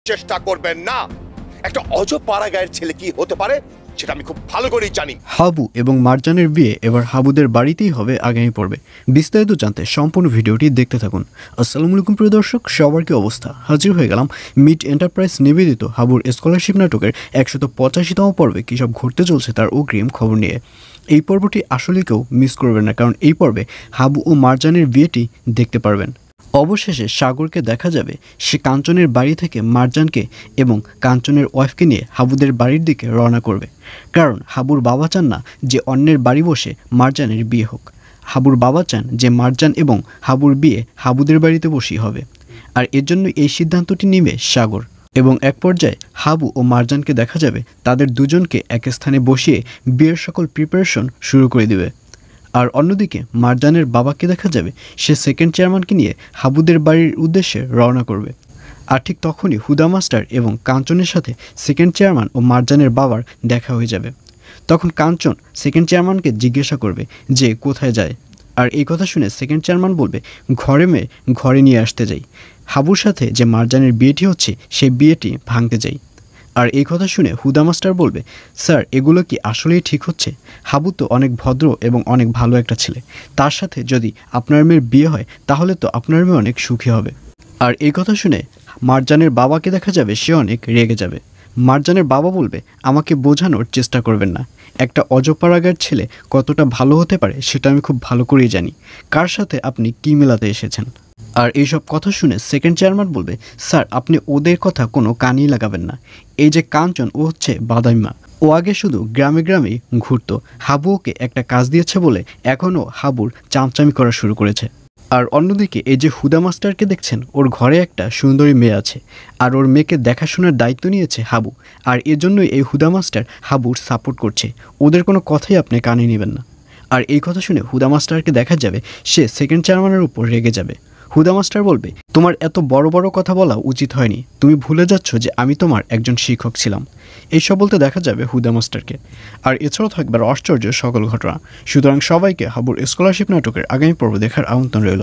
চেষ্টা করবেন না। একটা অজপাড়া গায়ের ছেলে কি হতে পারে সেটা আমি খুব ভালো করেই জানি। হাবু এবং মারজানের বিয়ে এবার হাবুদের বাড়িতেই হবে আগামী পর্বে। বিস্তারিত জানতে সম্পূর্ণ ভিডিওটি দেখতে থাকুন। আসসালামু আলাইকুম প্রিয় দর্শক, সবার কি অবস্থা? হাজির হয়ে গেলাম মিট এন্টারপ্রাইজ নিবেদিত হাবুর স্কলারশিপ নাটকের 185তম পর্বে কী সব ঘটতে চলছে তার অগ্রিম খবর নিয়ে। এই পর্বটি আসলে কেউ মিস করবেন না, কারণ এই পর্বে হাবু ও মারজানের বিয়েটি দেখতে পারবেন। অবশেষে সাগরকে দেখা যাবে সে কাঞ্চনের বাড়ি থেকে মারজানকে এবং কাঞ্চনের ওয়াইফকে নিয়ে হাবুদের বাড়ির দিকে রওনা করবে। কারণ হাবুর বাবা চান না যে অন্যের বাড়ি বসে মারজানের বিয়ে হোক। হাবুর বাবা চান যে মারজান এবং হাবুর বিয়ে হাবুদের বাড়িতে বসেই হবে। আর এর জন্য এই সিদ্ধান্তটি নেবে সাগর। এবং এক পর্যায়ে হাবু ও মারজানকে দেখা যাবে তাদের দুজনকে এক স্থানে বসিয়ে বিয়ের সকল প্রিপারেশন শুরু করে দেবে। আর অন্যদিকে মারজানের বাবাকে দেখা যাবে সে সেকেন্ড চেয়ারম্যানকে নিয়ে হাবুদের বাড়ির উদ্দেশ্যে রওনা করবে। আর ঠিক তখনই হুদা মাস্টার এবং কাঞ্চনের সাথে সেকেন্ড চেয়ারম্যান ও মারজানের বাবার দেখা হয়ে যাবে। তখন কাঞ্চন সেকেন্ড চেয়ারম্যানকে জিজ্ঞাসা করবে যে কোথায় যায়। আর এই কথা শুনে সেকেন্ড চেয়ারম্যান বলবে ঘরে মেয়ে ঘরে নিয়ে আসতে যাই। হাবুর সাথে যে মারজানের বিয়েটি হচ্ছে সেই বিয়েটি ভাঙতে যাই। আর এই কথা শুনে হুদা মাস্টার বলবে স্যার, এগুলো কি আসলেই ঠিক হচ্ছে? হাবু তো অনেক ভদ্র এবং অনেক ভালো একটা ছেলে, তার সাথে যদি আপনার মেয়ের বিয়ে হয় তাহলে তো আপনার মেয়ে অনেক সুখী হবে। আর এই কথা শুনে মারজানের বাবাকে দেখা যাবে সে অনেক রেগে যাবে। মারজানের বাবা বলবে আমাকে বোঝানোর চেষ্টা করবেন না, একটা অজপাড়াগার ছেলে কতটা ভালো হতে পারে সেটা আমি খুব ভালো করেই জানি। কার সাথে আপনি কী মেলাতে এসেছেন? আর এইসব কথা শুনে সেকেন্ড চেয়ারম্যান বলবে স্যার, আপনি ওদের কথা কোনো কানই লাগাবেন না। এই যে কাঞ্চন, ও হচ্ছে বাদাইমা, ও আগে শুধু গ্রামে গ্রামে ঘুরতো। হাবু ওকে একটা কাজ দিয়েছে বলে এখনও হাবুর চামচামি করা শুরু করেছে। আর অন্যদিকে এই যে হুদা মাস্টারকে দেখছেন, ওর ঘরে একটা সুন্দরী মেয়ে আছে আর ওর মেয়েকে দেখাশোনার দায়িত্ব নিয়েছে হাবু। আর এজন্যই এই হুদা মাস্টার হাবুর সাপোর্ট করছে। ওদের কোনো কথাই আপনি কানে নেবেন না। আর এই কথা শুনে হুদা মাস্টারকে দেখা যাবে সে সেকেন্ড চেয়ারম্যানের উপর রেগে যাবে। হুদা মাস্টার বলবে তোমার এত বড় বড় কথা বলা উচিত হয়নি, তুমি ভুলে যাচ্ছ যে আমি তোমার একজন শিক্ষক ছিলাম। এইসব বলতে দেখা যাবে হুদা মাস্টারকে। আর এছাড়াও থাকবে আশ্চর্য সকল ঘটনা। সুতরাং সবাইকে হাবুর স্কলারশিপ নাটকের আগামী পর্ব দেখার আমন্ত্রণ রইল।